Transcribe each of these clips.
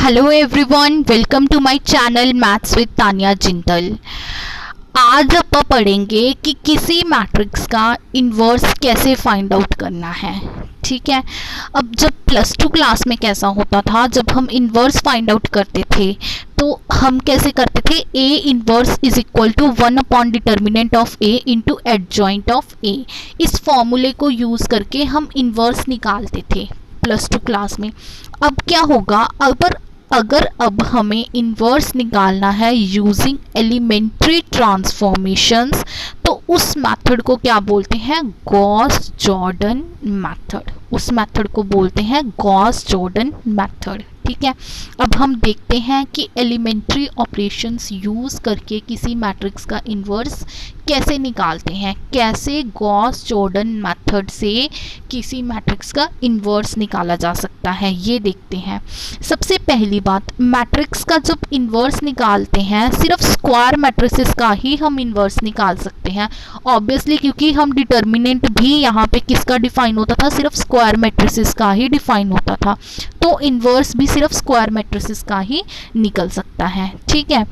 Hello everyone, welcome to my channel maths with Tania Jindal. आज आप पढ़ेंगे कि किसी मैट्रिक्स का इन्वर्स कैसे फाइंड आउट करना है। ठीक है, अब जब प्लस टू क्लास में कैसा होता था, जब हम इन्वर्स फाइंड आउट करते थे तो हम कैसे करते थे, A inverse is equal to 1 determinant of A into adjoint of A. इस फॉर्मूले को यूज़ करके हम इन्वर्स निकालते थे प्लस टू क्लास में। अब क्या होगा, अगर अब हमें इन्वर्स निकालना है यूजिंग एलिमेंट्री ट्रांसफॉर्मेशंस, तो उस मेथड को क्या बोलते हैं, गॉस जॉर्डन मेथड। उस मेथड को बोलते हैं गॉस जॉर्डन मेथड। ठीक है, अब हम देखते हैं कि एलिमेंट्री ऑपरेशंस यूज़ करके किसी मैट्रिक्स का इन्वर्स कैसे निकालते हैं, कैसे गॉस जॉर्डन मेथड से किसी मैट्रिक्स का इन्वर्स निकाला जा सकता है, ये देखते हैं। सबसे पहली बात, मैट्रिक्स का जब इन्वर्स निकालते हैं सिर्फ स्क्वायर मैट्रिसेस का ही हम इन्वर्स निकाल सकते हैं ऑब्वियसली, क्योंकि हम डिटर्मिनेंट भी यहाँ पे किसका डिफाइन होता था, सिर्फ स्क्वायर मैट्रिसेस का ही डिफाइन होता था, तो इन्वर्स भी सिर्फ स्क्वायर मैट्रिसेस का ही निकल सकता है। ठीक है,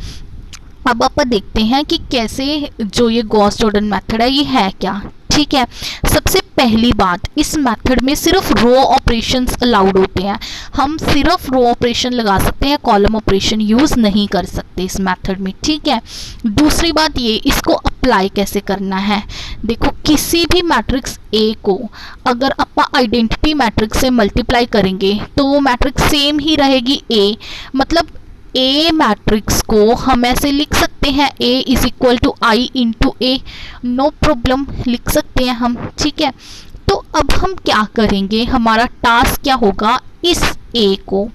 अब आप देखते हैं कि कैसे जो ये गॉस जॉर्डन मेथड है ये है क्या। ठीक है, सबसे पहली बात, इस मेथड में सिर्फ रो ऑपरेशंस अलाउड होते हैं। हम सिर्फ रो ऑपरेशन लगा सकते हैं, कॉलम ऑपरेशन यूज़ नहीं कर सकते इस मेथड में। ठीक है, दूसरी बात ये, इसको अप्लाई कैसे करना है। देखो, किसी भी मैट्रिक्स ए को अगर आप आइडेंटिटी मैट्रिक्स से मल्टीप्लाई करेंगे तो वो मैट्रिक्स सेम ही रहेगी ए। मतलब ए मैट्रिक्स को हम ऐसे लिख सकते हैं, A is equal to I into A, no problem लिख सकते हैं हम। ठीक है, तो अब हम क्या करेंगे, हमारा टास्क क्या होगा, इस ए को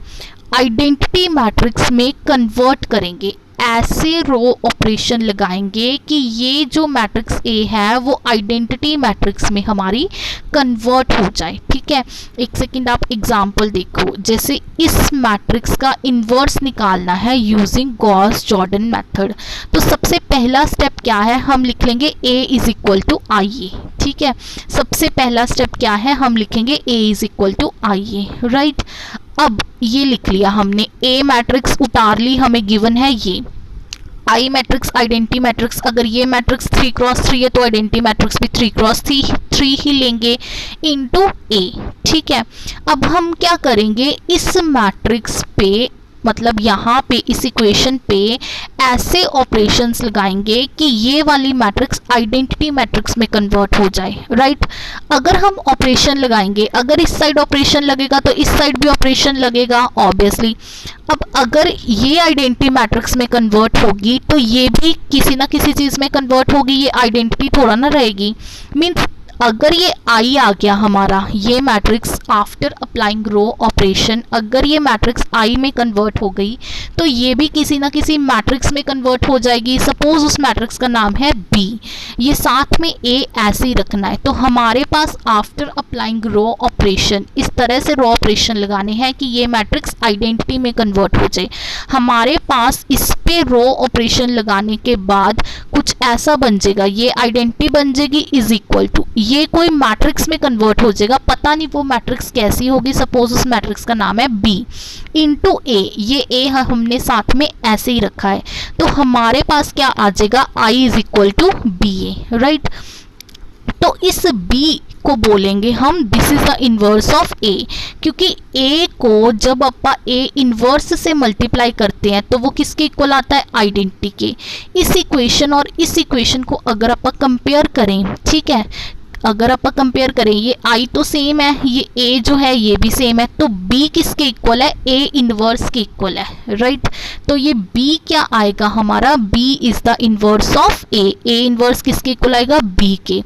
आइडेंटिटी मैट्रिक्स में कन्वर्ट करेंगे। ऐसे रो ऑपरेशन लगाएंगे कि ये जो मैट्रिक्स ए है वो आइडेंटिटी मैट्रिक्स में हमारी कन्वर्ट हो जाए। ठीक है, एक सेकंड आप एग्जांपल देखो, जैसे इस मैट्रिक्स का इन्वर्स निकालना है यूजिंग गॉस जॉर्डन मेथड, तो सबसे पहला स्टेप क्या है, हम लिख लेंगे A is equal to I A. ठीक है, सबसे पहला स्टेप क्या है, हम लिखेंगे A is equal to I A. Right, अब ये लिख लिया हमने, ए मैट्रिक्स उतार ली, हमें गिवन है ये आई मैट्रिक्स, आइडेंटिटी मैट्रिक्स। अगर ये मैट्रिक्स 3x3 है तो आइडेंटिटी मैट्रिक्स भी 3x3 ही लेंगे इनटू ए। ठीक है, अब हम क्या करेंगे, इस मैट्रिक्स पे मतलब यहाँ पे इस इक्वेशन पे ऐसे ऑपरेशंस लगाएंगे कि ये वाली मैट्रिक्स आइडेंटिटी मैट्रिक्स में कन्वर्ट हो जाए। राइट, अगर हम ऑपरेशन लगाएंगे, अगर इस साइड ऑपरेशन लगेगा तो इस साइड भी ऑपरेशन लगेगा ऑब्वियसली। अब अगर ये आइडेंटिटी मैट्रिक्स में कन्वर्ट होगी तो ये भी किसी ना किसी चीज़ में कन्वर्ट होगी, ये आइडेंटिटी थोड़ा ना रहेगी। मीन्स अगर ये आई आ गया हमारा, ये matrix after applying row operation, अगर ये मैट्रिक्स आई में कन्वर्ट हो गई तो ये भी किसी ना किसी मैट्रिक्स में कन्वर्ट हो जाएगी। सपोज उस मैट्रिक्स का नाम है बी, ये साथ में ए ऐसे ही रखना है। तो हमारे पास आफ्टर अप्लाइंग रो ऑपरेशन इस तरह से रो ऑपरेशन लगाने हैं कि ये मैट्रिक्स आइडेंटिटी में कन्वर्ट हो जाए। हमारे पास इस पे रो ऑपरेशन लगाने के बाद कुछ ऐसा बन जाएगा, ये आइडेंटिटी बन जाएगी इज इक्वल टू, ये कोई मैट्रिक्स में कन्वर्ट हो जाएगा, पता नहीं वो मैट्रिक्स कैसी होगी। सपोज उस मैट्रिक्स का नाम है बी इंटू ए, ये ए हमने साथ में ऐसे ही रखा है, तो हमारे पास क्या आ जाएगा, I is equal to B A. Right, तो इस बी को बोलेंगे हम this is the inverse of A, क्योंकि ए को जब आप ए इन्वर्स से मल्टीप्लाई करते हैं तो वो किसके इक्वल आता है, आइडेंटिटी के। इस इक्वेशन और इस इक्वेशन को अगर आप कंपेयर करें, ठीक है, अगर आप कंपेयर करें, ये आई तो सेम है, ये ए जो है ये भी सेम है, तो बी किसके इक्वल है, ए इन्वर्स के इक्वल है। राइट, तो ये बी क्या आएगा हमारा, B is the inverse of A. A inverse किसके इक्वल आएगा, बी के।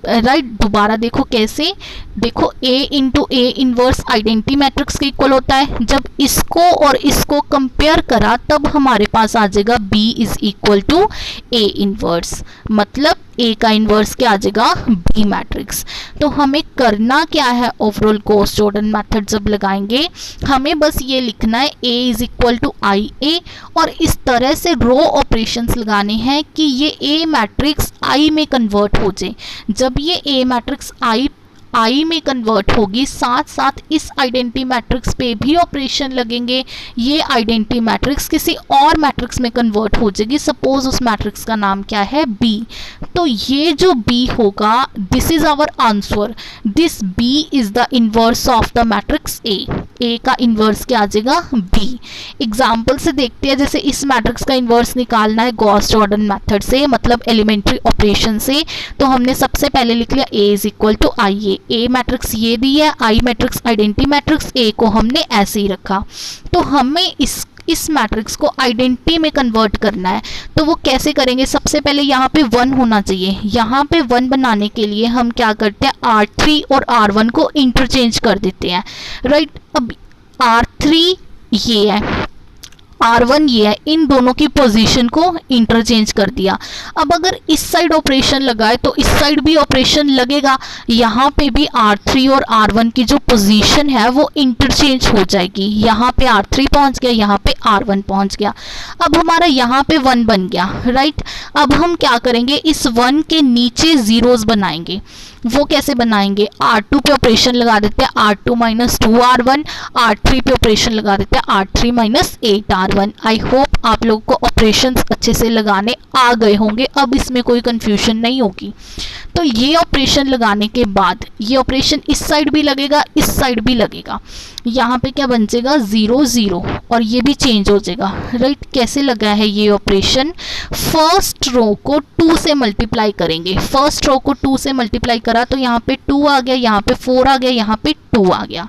राइट, दोबारा देखो कैसे, देखो A into A inverse identity matrix के इक्वल होता है, जब इसको और इसको कंपेयर करा तब हमारे पास आ जाएगा B is equal to A inverse, मतलब ए का इन्वर्स क्या आ जाएगा, बी मैट्रिक्स। तो हमें करना क्या है, ओवरऑल गॉस जॉर्डन मेथड जब लगाएंगे हमें बस ये लिखना है ए इज इक्वल टू आई ए, और इस तरह से रो ऑपरेशंस लगाने हैं कि ये ए मैट्रिक्स आई में कन्वर्ट हो जाए। जब ये ए मैट्रिक्स आई आई में कन्वर्ट होगी, साथ साथ इस आइडेंटिटी मैट्रिक्स पे भी ऑपरेशन लगेंगे, ये आइडेंटिटी मैट्रिक्स किसी और मैट्रिक्स में कन्वर्ट हो जाएगी। सपोज उस मैट्रिक्स का नाम क्या है, बी। तो ये जो बी होगा, this is our answer, this B is the inverse of the matrix A का इनवर्स क्या आ जाएगा, बी। एग्जाम्पल से देखते हैं, जैसे इस मैट्रिक्स का इनवर्स निकालना है गॉस जॉर्डन मेथड से, मतलब एलिमेंट्री ऑपरेशन से। तो हमने सबसे पहले लिख लिया A is equal to I A matrix ये दी है, I matrix identity matrix, A को हमने ऐसे ही रखा। तो हमें इस मैट्रिक्स को आइडेंटिटी में कन्वर्ट करना है। तो वो कैसे करेंगे, सबसे पहले यहाँ पे 1 होना चाहिए। यहाँ पे 1 बनाने के लिए हम क्या करते हैं, R3 और R1 को इंटरचेंज कर देते हैं, राइट। अब R3 ये है, R1 ये है, इन दोनों की पोजीशन को इंटरचेंज कर दिया। अब अगर इस साइड ऑपरेशन लगाए तो इस साइड भी ऑपरेशन लगेगा, यहाँ पे भी R3 और R1 की जो पोजीशन है वो इंटरचेंज हो जाएगी। यहाँ पे R3 पहुँच गया, यहाँ पे R1 पहुँच गया। अब हमारा यहाँ पे 1 बन गया, राइट। अब हम क्या करेंगे, इस 1 के नीचे जीरोस बनाएंगे। वो कैसे बनाएंगे, R2 पे ऑपरेशन लगा देते हैं, R2 माइनस 2R1, R3 पे ऑपरेशन लगा देते हैं, R3 minus 8R1। I hope आप लोगों को ऑपरेशंस अच्छे से लगाने आ गए होंगे, अब इसमें कोई कंफ्यूजन नहीं होगी। तो ये ऑपरेशन लगाने के बाद ये ऑपरेशन इस साइड भी लगेगा, इस साइड भी लगेगा। यहाँ पे क्या बन जाएगा, 0 0, और ये भी चेंज हो जाएगा, राइट। कैसे लगा है ये ऑपरेशन, फर्स्ट रो को 2 से मल्टीप्लाई करेंगे। फर्स्ट रो को 2 से मल्टीप्लाई करा तो यहाँ पे 2 आ गया, यहाँ पे 4 आ गया, यहाँ पे 2 आ गया।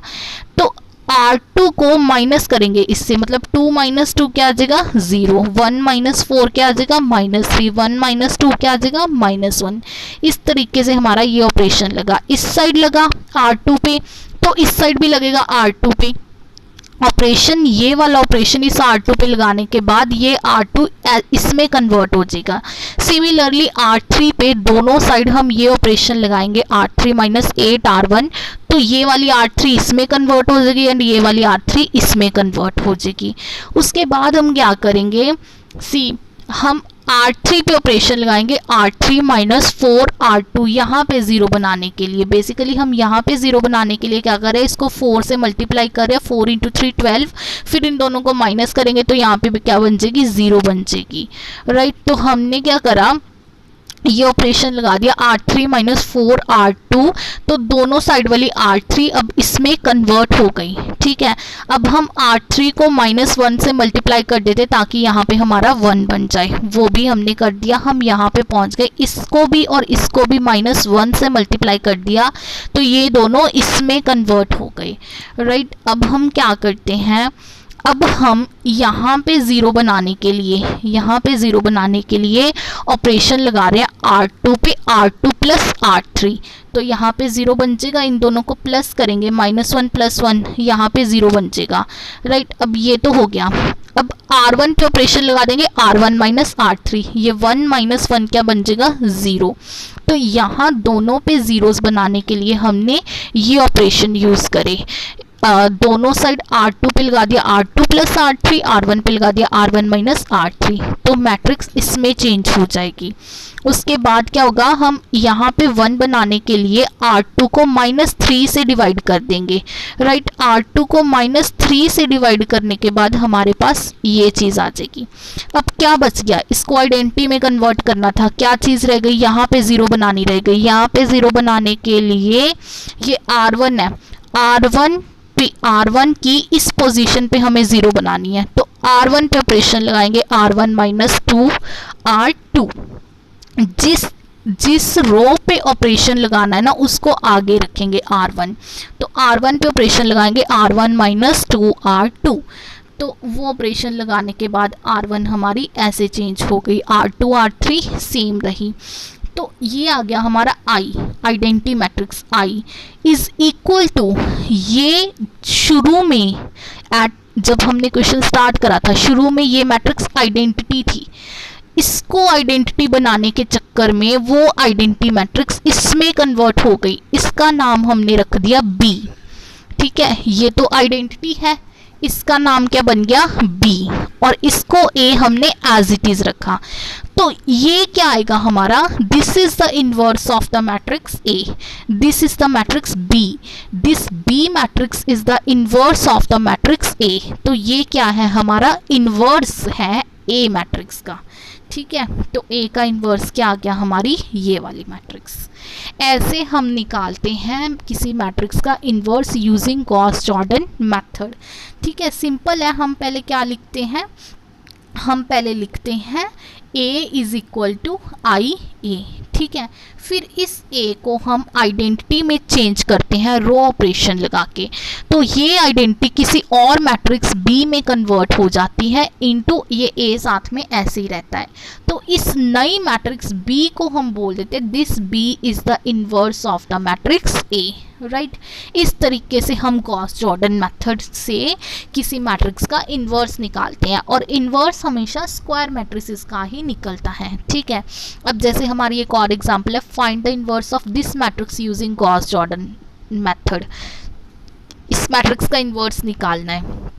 तो R2 को माइनस करेंगे इससे, मतलब 2 माइनस 2 क्या आ जाएगा, 0। 1 माइनस 4 क्या आ जाएगा, -3। 1 माइनस 2 क्या आ जाएगा, -1। इस तरीके से हमारा ये ऑपरेशन लगा। इस साइड लगा R2 पे, तो इस साइड भी लगेगा R2 पे। ऑपरेशन ये वाला ऑपरेशन इस R2 पे लगाने के बाद ये R2 इसमें कन्वर्ट हो जाएगा। सिमिलरली R3 पे दोनों साइड हम ये ऑपरेशन लगाएंगे, R3 माइनस 8R1, तो ये वाली R3 इसमें कन्वर्ट हो जाएगी एंड ये वाली R3 इसमें कन्वर्ट हो जाएगी। उसके बाद हम क्या करेंगे, हम R3 पे ऑपरेशन लगाएंगे, R3 माइनस 4R2, यहाँ पे 0 बनाने के लिए। बेसिकली हम यहाँ पे 0 बनाने के लिए क्या करें, इसको 4 से मल्टीप्लाई करें, 4 × 3 12, फिर इन दोनों को माइनस करेंगे तो यहाँ पे भी क्या बन जाएगी, 0 बन जाएगी, राइट। तो हमने क्या करा, ये ऑपरेशन लगा दिया, R3 माइनस 4R2, तो दोनों साइड वाली R3 अब इसमें कन्वर्ट हो गई, ठीक है। अब हम R3 को -1 से मल्टीप्लाई कर देते ताकि यहाँ पे हमारा 1 बन जाए, वो भी हमने कर दिया। हम यहाँ पे पहुँच गए, इसको भी और इसको भी -1 से मल्टीप्लाई कर दिया, तो ये दोनों इसमें कन्वर्ट हो गए, राइट। अब हम क्या करते हैं, अब हम यहाँ पे 0 बनाने के लिए, यहाँ पे 0 बनाने के लिए ऑपरेशन लगा रहे हैं R2 पे, R2 प्लस R3, तो यहाँ पे 0 बन जाएगा। इन दोनों को प्लस करेंगे, -1 + 1, यहाँ पे 0 बन जाएगा, राइट। अब ये तो हो गया। अब R1 पे ऑपरेशन लगा देंगे, R1 माइनस R3, ये 1 - 1 क्या बन जाएगा, 0। तो यहाँ दोनों पे जीरोस बनाने के लिए हमने ये ऑपरेशन यूज़ करे। दोनों साइड R2 पे लगा दिया R2 + R3, R1 पे लगा दिया R1 - R3, तो मैट्रिक्स इसमें चेंज हो जाएगी। उसके बाद क्या होगा, हम यहाँ पे 1 बनाने के लिए R2 को -3 से डिवाइड कर देंगे, राइट। R2 को -3 से डिवाइड करने के बाद हमारे पास ये चीज़ आ जाएगी। अब क्या बच गया, इसको आइडेंटिटी में कन्वर्ट करना था, क्या चीज़ रह गई, यहाँ पे 0 बनानी रह गई। यहाँ पे 0 बनाने के लिए ये R1 है, R1 की इस पोजीशन पे हमें 0 बनानी है, तो R1 पे ऑपरेशन लगाएंगे, R1 - 2R2। जिस रो पे ऑपरेशन लगाना है ना उसको आगे रखेंगे R1, तो R1 पे ऑपरेशन लगाएंगे, R1 - 2R2। तो वो ऑपरेशन लगाने के बाद R1 हमारी ऐसे चेंज हो गई, R2 R3 सेम रही। तो ये आ गया हमारा I, identity matrix I is equal to, ये शुरू में जब हमने क्वेश्चन स्टार्ट करा था, शुरू में ये मैट्रिक्स आइडेंटिटी थी। इसको आइडेंटिटी बनाने के चक्कर में वो आइडेंटिटी मैट्रिक्स इसमें कन्वर्ट हो गई, इसका नाम हमने रख दिया बी, ठीक है। ये तो आइडेंटिटी है, इसका नाम क्या बन गया, बी। और इसको ए हमने एज इट इज रखा, तो ये क्या आएगा हमारा, this is the inverse of the matrix A, this is the matrix B, this B matrix is the inverse of the matrix A. तो ये क्या है हमारा, इनवर्स है ए मैट्रिक्स का। ठीक है, तो ए का इनवर्स क्या आ गया, हमारी ये वाली मैट्रिक्स। ऐसे हम निकालते हैं किसी मैट्रिक्स का inverse using Gauss Jordan method. ठीक है, सिंपल है। हम पहले क्या लिखते हैं, हम पहले लिखते हैं a is equal to I A. ठीक है, फिर इस a को हम आइडेंटिटी में चेंज करते हैं रो ऑपरेशन लगा के, तो ये आइडेंटिटी किसी और मैट्रिक्स b में कन्वर्ट हो जाती है इनटू ये a साथ में ऐसे ही रहता है। तो इस नई मैट्रिक्स b को हम बोल देते हैं this b is the inverse of the matrix a। Right, इस तरीके से हम गॉस जॉर्डन मेथड से किसी मैट्रिक्स का इन्वर्स निकालते हैं, और इन्वर्स हमेशा स्क्वायर मैट्रिसेस का ही निकलता है। ठीक है, अब जैसे हमारी एक और एग्जांपल है, find the inverse of this matrix using Gauss Jordan method. इस मैट्रिक्स का इन्वर्स निकालना है।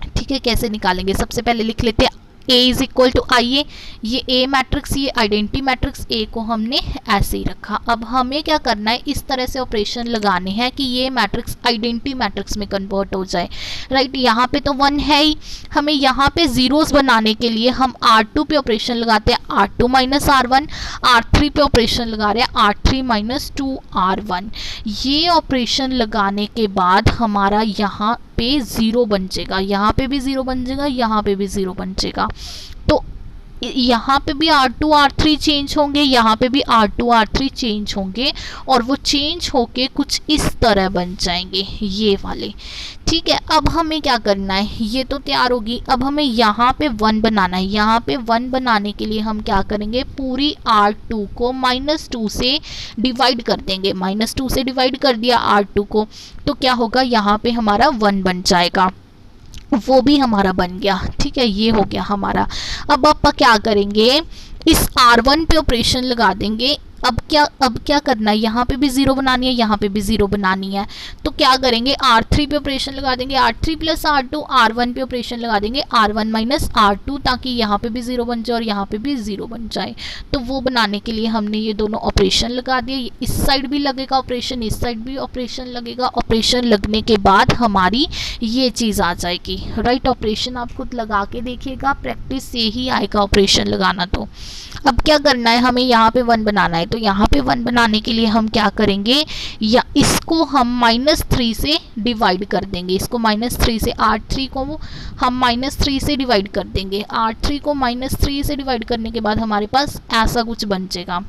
ठीक है, कैसे निकालेंगे, सबसे पहले लिख लेते हैं a is equal to I ए, ये a मैट्रिक्स, ये आइडेंटिटी मैट्रिक्स a को हमने ऐसे ही रखा। अब हमें क्या करना है, इस तरह से ऑपरेशन लगाने हैं कि ये मैट्रिक्स आइडेंटिटी मैट्रिक्स में कन्वर्ट हो जाए। राइट, यहाँ पे तो 1 है ही, हमें यहाँ पे जीरोस बनाने के लिए हम R2 पे ऑपरेशन लगाते हैं, R2 माइनस R1, R3 पे ऑपरेशन लगा रहे हैं R3 माइनस 2R1। ये ऑपरेशन लगाने के बाद हमारा यहाँ पे 0 बन जाएगा, यहाँ पे भी 0 बन जाएगा, यहाँ पे भी 0 बन जाएगा। तो यहाँ पे भी R2 R3 चेंज होंगे, यहाँ पे भी R2 R3 चेंज होंगे, और वो चेंज होके कुछ इस तरह बन जाएंगे ये वाले। ठीक है, अब हमें क्या करना है, ये तो तैयार होगी। अब हमें यहाँ पे 1 बनाना है। यहाँ पे 1 बनाने के लिए हम क्या करेंगे, पूरी R2 को -2 से डिवाइड कर देंगे। -2 से डिवाइड कर दिया R2 को, तो क्या होगा, यहाँ पे हमारा 1 बन जाएगा, वो भी हमारा बन गया। ठीक है, ये हो गया हमारा। अब आप क्या करेंगे, इस R1 पे ऑपरेशन लगा देंगे। अब क्या करना है, यहाँ पे भी 0 बनानी है, यहाँ पे भी 0 बनानी है, तो क्या करेंगे, R3 पे ऑपरेशन लगा देंगे, R3 प्लस R2, R1 पे ऑपरेशन लगा देंगे, R1 माइनस R2, ताकि यहाँ पे भी 0 बन जाए और यहाँ पे भी 0 बन जाए। तो वो बनाने के लिए हमने ये दोनों ऑपरेशन लगा दिए। इस साइड भी लगेगा ऑपरेशन, इस साइड भी ऑपरेशन लगेगा। ऑपरेशन लगने के बाद हमारी ये चीज़ आ जाएगी। राइट, ऑपरेशन आप खुद लगा के देखिएगा, प्रैक्टिस से ही आएगा ऑपरेशन लगाना। तो अब क्या करना है, हमें यहाँ पे 1 बनाना है, तो यहाँ पे 1 बनाने के लिए हम क्या करेंगे, या इसको हम -3 से डिवाइड कर देंगे। इसको -3 से, R3 को हम -3 से डिवाइड कर देंगे। R3 को -3 से डिवाइड करने के बाद हमारे पास ऐसा कुछ बन जाएगा।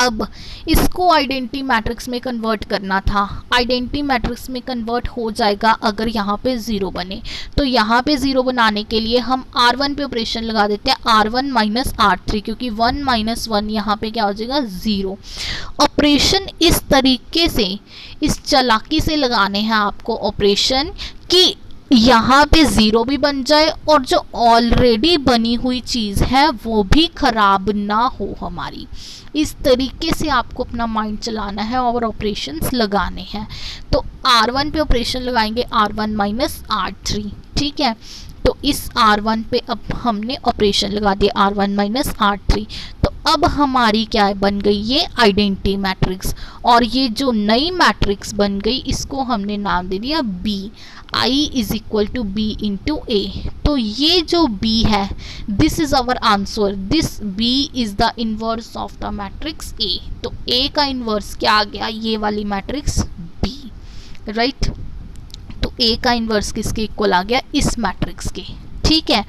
अब इसको आइडेंटिटी मैट्रिक्स में कन्वर्ट करना था। आइडेंटिटी मैट्रिक्स में कन्वर्ट हो जाएगा अगर यहाँ पे 0 बने। तो यहाँ पे 0 बनाने के लिए हम R1 पे ऑपरेशन लगा देते हैं, R1 माइनस R3, क्योंकि 1 माइनस 1 यहाँ पे क्या हो जाएगा, 0। ऑपरेशन इस तरीके से, इस चालाकी से लगाने हैं आपको ऑपरेशन कि यहाँ पे 0 भी बन जाए और जो ऑलरेडी बनी हुई चीज़ है वो भी खराब ना हो हमारी। इस तरीके से आपको अपना माइंड चलाना है और ऑपरेशंस लगाने हैं। तो R1 पे ऑपरेशन लगाएंगे, R1 माइनस R3। ठीक है, तो इस R1 पे अब हमने ऑपरेशन लगा दिया, R1 माइनस R3। तो अब हमारी क्या बन गई, ये आइडेंटिटी मैट्रिक्स। और ये जो नई मैट्रिक्स बन गई इसको हमने नाम दे दिया B। I is equal to B into A। तो ये जो B है, this is our answer, this B is the inverse of the matrix A। तो A का इनवर्स क्या आ गया, ये वाली मैट्रिक्स B। राइट, तो A का इनवर्स किसके इक्वल आ गया, इस मैट्रिक्स के। ठीक है,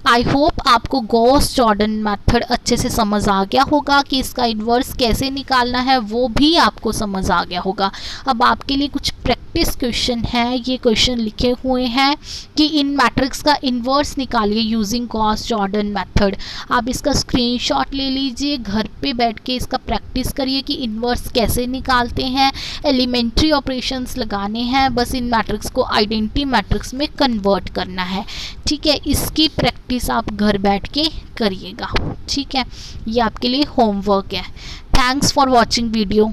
आई होप आपको गॉस जॉर्डन मेथड अच्छे से समझ आ गया होगा कि इसका इन्वर्स कैसे निकालना है, वो भी आपको समझ आ गया होगा। अब आपके लिए कुछ प्रैक्टिस क्वेश्चन है, ये क्वेश्चन लिखे हुए हैं कि इन मैट्रिक्स का इन्वर्स निकालिए यूजिंग गॉस जॉर्डन मेथड। आप इसका स्क्रीनशॉट ले लीजिए, घर पे बैठ के इसका प्रैक्टिस करिए कि इन्वर्स कैसे निकालते हैं। एलिमेंट्री ऑपरेशंस लगाने हैं, बस इन मैट्रिक्स को आइडेंटिटी मैट्रिक्स में कन्वर्ट करना है। ठीक है, इसकी प्रैक्टिस आप घर बैठ के करिएगा। ठीक है, ये आपके लिए होमवर्क है। Thanks for watching video.